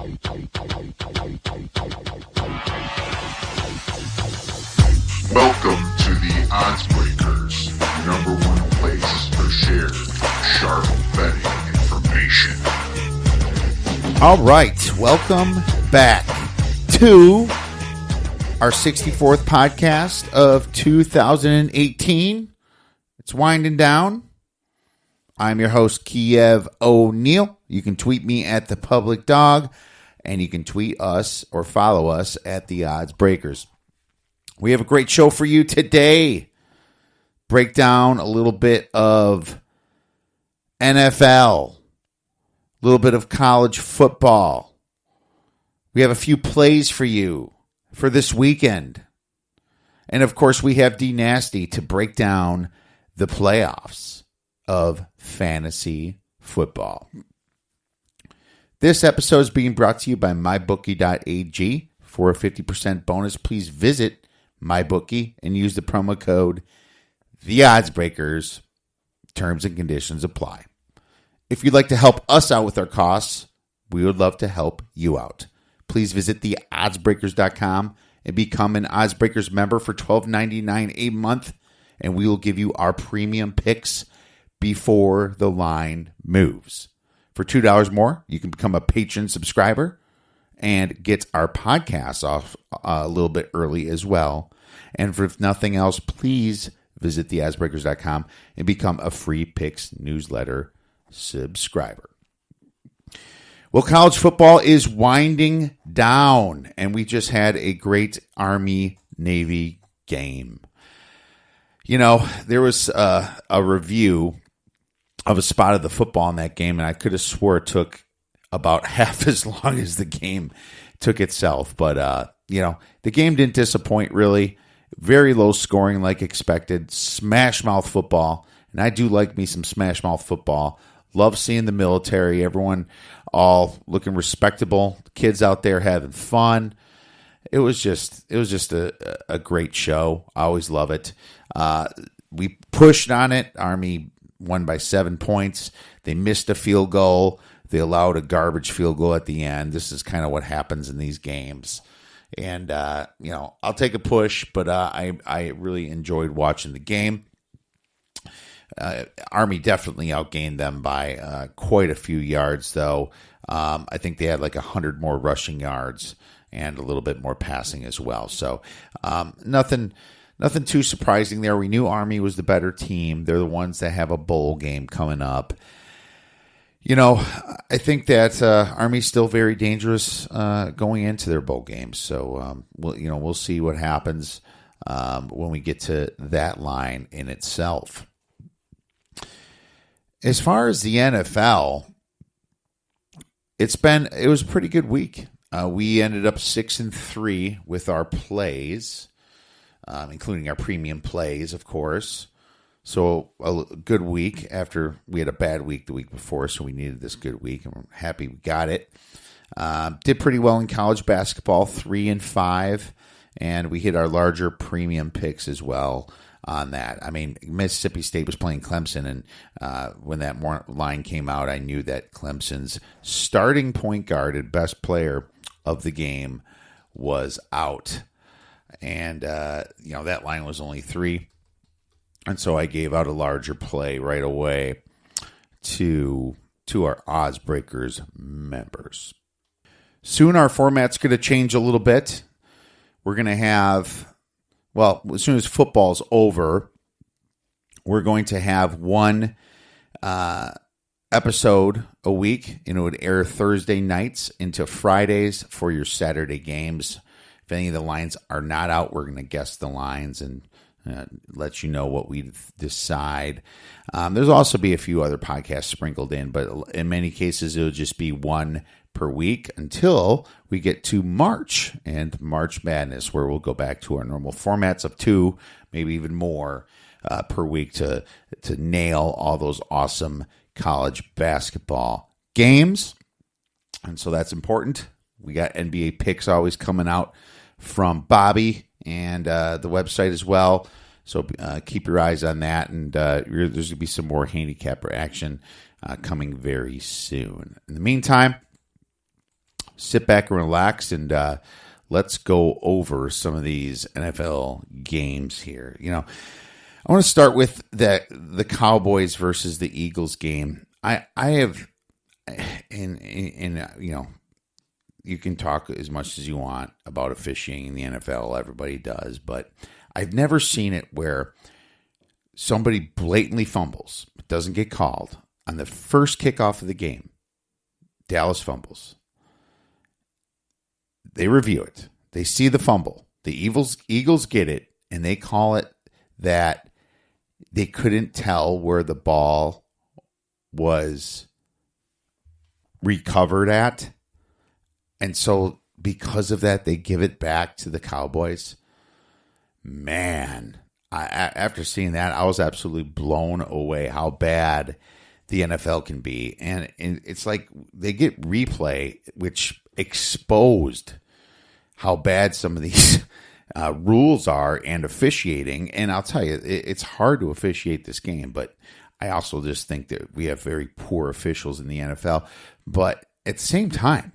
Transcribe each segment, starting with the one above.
Welcome to the Odds Breakers, number one place for shared, sharp betting information. All right, welcome back to our 64th podcast of 2018. It's winding down. I'm your host, Kiev O'Neill. You can tweet me at The Public Dog, and you can tweet us or follow us at The Odds Breakers. We have a great show for you today. Break down a little bit of NFL, a little bit of college football. We have a few plays for you for this weekend. And of course, we have D Nasty to break down the playoffs of fantasy football. This episode is being brought to you by mybookie.ag. For a 50% bonus, please visit MyBookie and use the promo code TheOddsBreakers. Terms and conditions apply. If you'd like to help us out with our costs, we would love to help you out. Please visit theoddsbreakers.com and become an Oddsbreakers member for $12.99 a month, and we will give you our premium picks before the line moves. For $2 more, you can become a patron subscriber and get our podcasts off a little bit early as well. And for if nothing else, please visit theoddsbreakers.com and become a free picks newsletter subscriber. Well, college football is winding down, and we just had a great Army-Navy game. You know, there was a review of a spot of the football in that game, and I could have swore it took about half as long as the game took itself. But, you know, the game didn't disappoint, really. Very low scoring like expected. Smash mouth football. And I do like me some smash mouth football. Love seeing the military. Everyone all looking respectable. Kids out there having fun. It was just a great show. I always love it. We pushed on it. Army won by 7 points. They missed a field goal. They allowed a garbage field goal at the end. This is kind of what happens in these games. And, you know, I'll take a push, but I really enjoyed watching the game. Army definitely outgained them by quite a few yards, though. I think they had like 100 more rushing yards and a little bit more passing as well. So nothing too surprising there. We knew Army was the better team. They're the ones that have a bowl game coming up. You know, I think that Army's still very dangerous going into their bowl games. So, we'll see what happens when we get to that line in itself. As far as the NFL, it was a pretty good week. We ended up 6-3 with our plays, including our premium plays, of course. So a good week after we had a bad week the week before, so we needed this good week, and we're happy we got it. Did pretty well in college basketball, 3-5, and we hit our larger premium picks as well on that. I mean, Mississippi State was playing Clemson, and when that line came out, I knew that Clemson's starting point guard and best player of the game was out. And, that line was only 3. And so I gave out a larger play right away to our Odds Breakers members. Soon our format's going to change a little bit. We're going to have, as soon as football's over, we're going to have one episode a week. It would air Thursday nights into Fridays for your Saturday games. If any of the lines are not out, we're going to guess the lines and let you know what we decide. There's also be a few other podcasts sprinkled in, but in many cases, it'll just be one per week until we get to March and March Madness, where we'll go back to our normal formats of 2, maybe even more per week to nail all those awesome college basketball games. And so that's important. We got NBA picks always coming out from Bobby and the website as well. So keep your eyes on that, and there's going to be some more handicapper action coming very soon. In the meantime, sit back and relax, and let's go over some of these NFL games here. I want to start with the Cowboys versus the Eagles game. I have, and you can talk as much as you want about officiating in the NFL. Everybody does, but I've never seen it where somebody blatantly fumbles, doesn't get called on the first kickoff of the game. Dallas fumbles. They review it. They see the fumble. The Eagles get it, and they call it that they couldn't tell where the ball was recovered at. And so because of that, they give it back to the Cowboys. Man, after seeing that, I was absolutely blown away how bad the NFL can be. And it's like they get replay, which exposed how bad some of these rules are and officiating. And I'll tell you, it's hard to officiate this game, but I also just think that we have very poor officials in the NFL. But at the same time,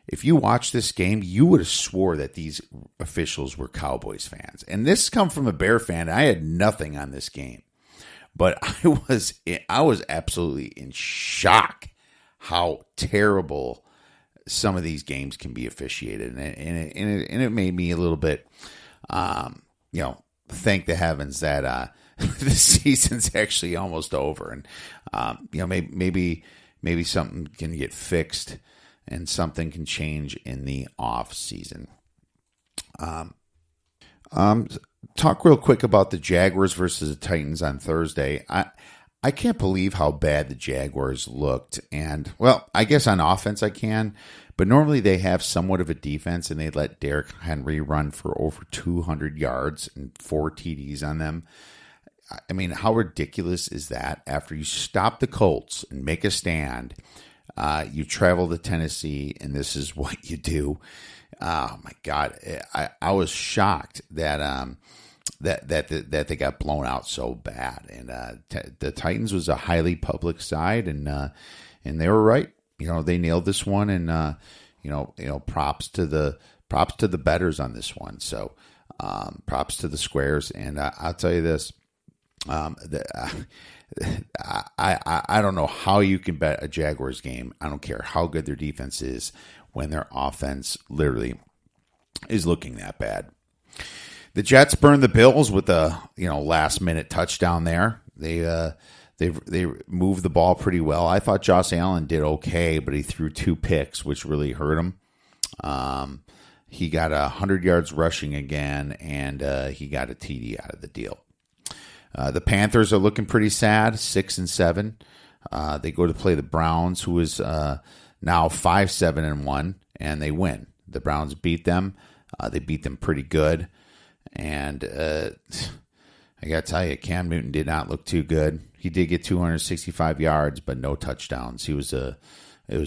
if you watch this game, you would have swore that these officials were Cowboys fans. And this come from a Bear fan. I had nothing on this game, but I was absolutely in shock how terrible some of these games can be officiated, and it made me a little bit, thank the heavens that the season's actually almost over, and maybe something can get fixed and something can change in the off season. Talk real quick about the Jaguars versus the Titans on Thursday. I can't believe how bad the Jaguars looked. And, well, I guess on offense I can. But normally they have somewhat of a defense, and they let Derrick Henry run for over 200 yards and 4 TDs on them. I mean, how ridiculous is that? After you stop the Colts and make a stand, you travel to Tennessee, and this is what you do. Oh, my God. I was shocked that that they got blown out so bad, and the Titans was a highly public side, and they were right. They nailed this one, and props to the bettors on this one. So props to the squares, and I'll tell you this: I don't know how you can bet a Jaguars game. I don't care how good their defense is when their offense literally is looking that bad. The Jets burned the Bills with a last minute touchdown there. They moved the ball pretty well. I thought Josh Allen did okay, but he threw 2 picks, which really hurt him. He got 100 yards rushing again, and he got a TD out of the deal. The Panthers are looking pretty sad, 6-7. They go to play the Browns, who is now 5-7-1, and they win. The Browns beat them. They beat them pretty good. And I got to tell you, Cam Newton did not look too good. He did get 265 yards, but no touchdowns. It was a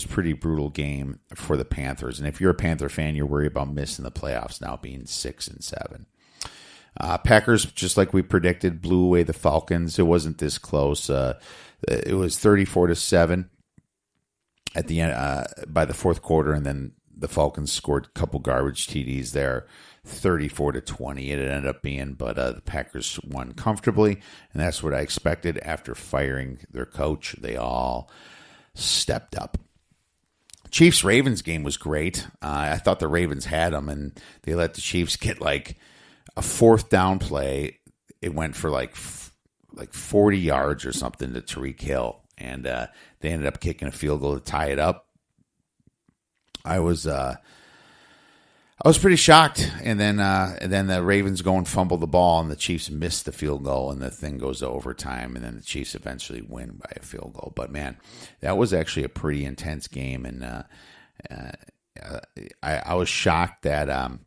pretty brutal game for the Panthers. And if you're a Panther fan, you're worried about missing the playoffs now, being 6-7. Packers, just like we predicted, blew away the Falcons. It wasn't this close. It was 34-7 at the end by the fourth quarter, and then the Falcons scored a couple garbage TDs there, 34-20. It ended up being, but the Packers won comfortably, and that's what I expected after firing their coach. They all stepped up. Chiefs-Ravens game was great. I thought the Ravens had them, and they let the Chiefs get like a 4th down play. It went for like 40 yards or something to Tyreek Hill, and they ended up kicking a field goal to tie it up. I was pretty shocked, and then the Ravens go and fumble the ball, and the Chiefs miss the field goal, and the thing goes to overtime, and then the Chiefs eventually win by a field goal. But man, that was actually a pretty intense game, and I was shocked that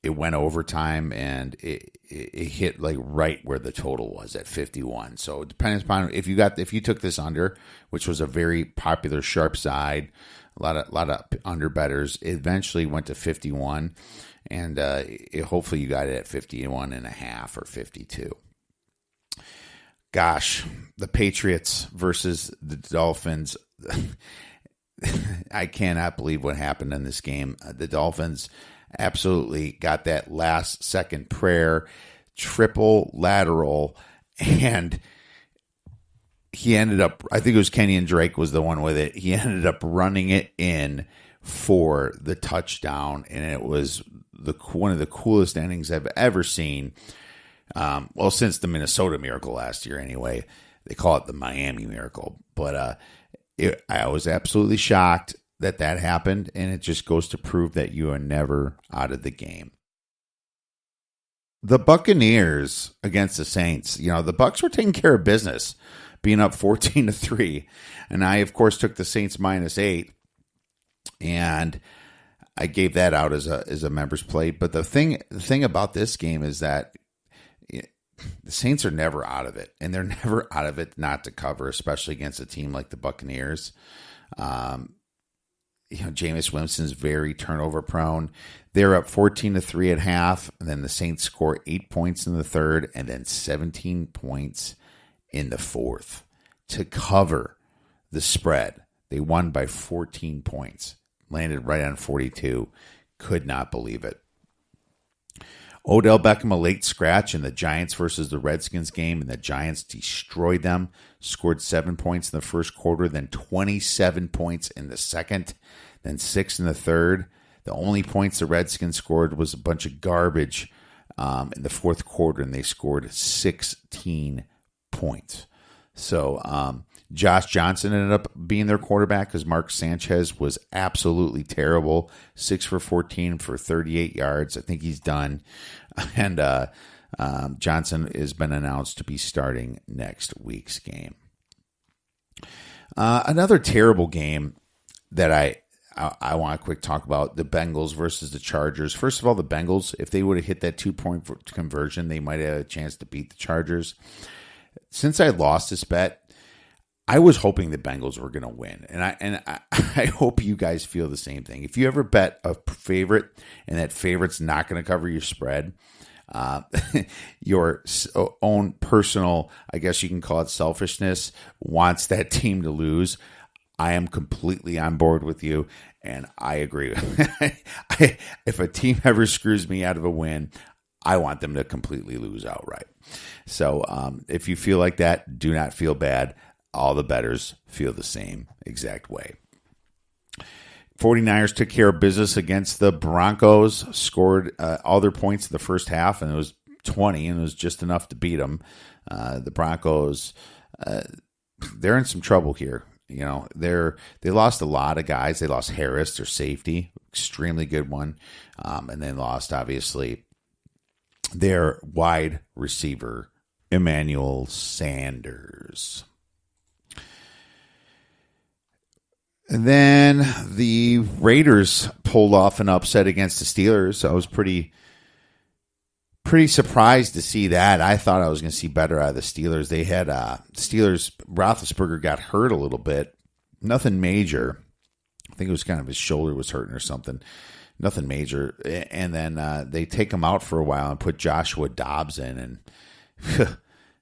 it went overtime, and it hit like right where the total was at 51. So it depends upon if you took this under, which was a very popular sharp side. A lot of under bettors. It eventually went to 51, and hopefully you got it at 51.5 or 52. Gosh, the Patriots versus the Dolphins. I cannot believe what happened in this game. The Dolphins absolutely got that last second prayer, triple lateral, and he ended up, I think it was Kenyon Drake was the one with it. He ended up running it in for the touchdown, and it was one of the coolest endings I've ever seen. Well, since the Minnesota Miracle last year anyway. They call it the Miami Miracle. But I was absolutely shocked that happened, and it just goes to prove that you are never out of the game. The Buccaneers against the Saints. The Bucs were taking care of business, being up 14-3. And I, of course, took the Saints -8. And I gave that out as a members play. But the thing about this game is that the Saints are never out of it, and they're never out of it not to cover, especially against a team like the Buccaneers. Jameis Winston's very turnover prone. They're up 14-3 at half, and then the Saints score 8 points in the third, and then 17 points in the fourth to cover the spread. They won by 14 points, landed right on 42. Could not believe it. Odell Beckham, a late scratch in the Giants versus the Redskins game, and the Giants destroyed them, scored 7 points in the first quarter, then 27 points in the second, then 6 in the third. The only points the Redskins scored was a bunch of garbage in the fourth quarter, and they scored 16 points. So Josh Johnson ended up being their quarterback because Mark Sanchez was absolutely terrible. 6 for 14 for 38 yards. I think he's done. And Johnson has been announced to be starting next week's game. Another terrible game that I want to quick talk about, the Bengals versus the Chargers. First of all, the Bengals, if they would have hit that 2-point conversion, they might have had a chance to beat the Chargers. Since I lost this bet, I was hoping the Bengals were going to win, and I hope you guys feel the same thing. If you ever bet a favorite and that favorite's not going to cover your spread, your own personal, I guess you can call it selfishness, wants that team to lose, I am completely on board with you, and I agree. If a team ever screws me out of a win, I want them to completely lose outright. So if you feel like that, do not feel bad. All the bettors feel the same exact way. 49ers took care of business against the Broncos, scored all their points in the first half, and it was 20, and it was just enough to beat them. The Broncos, they're in some trouble here. They lost a lot of guys. They lost Harris, their safety, extremely good one, and then lost, obviously, their wide receiver, Emmanuel Sanders. And then the Raiders pulled off an upset against the Steelers. I was pretty surprised to see that. I thought I was going to see better out of the Steelers. They had Steelers, Roethlisberger got hurt a little bit. Nothing major. I think it was kind of his shoulder was hurting or something. Nothing major. And then they take him out for a while and put Joshua Dobbs in, and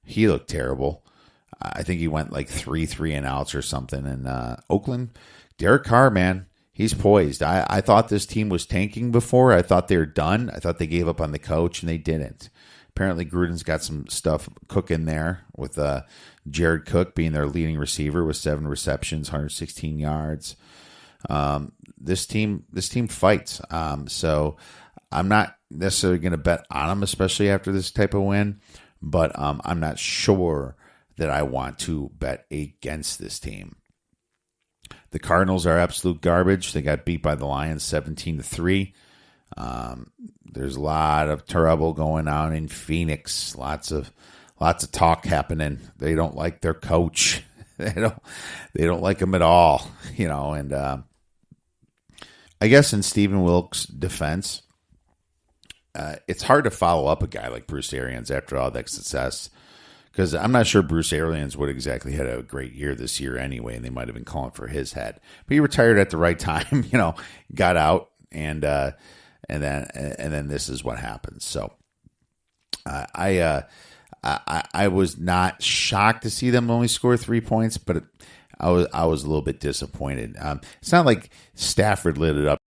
he looked terrible. I think he went like 3 and outs or something. And Oakland, Derek Carr, man, he's poised. I thought this team was tanking before. I thought they were done. I thought they gave up on the coach, and they didn't. Apparently, Gruden's got some stuff cooking there with Jared Cook being their leading receiver with 7 receptions, 116 yards. This team fights. So I'm not necessarily going to bet on them, especially after this type of win. But I'm not sure that I want to bet against this team. The Cardinals are absolute garbage. They got beat by the Lions 17-3. There's a lot of trouble going on in Phoenix. Lots of talk happening. They don't like their coach. They don't like him at all. And I guess in Stephen Wilkes' defense, it's hard to follow up a guy like Bruce Arians after all that success. Because I'm not sure Bruce Arians would exactly had a great year this year anyway, and they might have been calling for his head. But he retired at the right time, got out, and then this is what happens. So I was not shocked to see them only score 3 points, but I was a little bit disappointed. It's not like Stafford lit it up.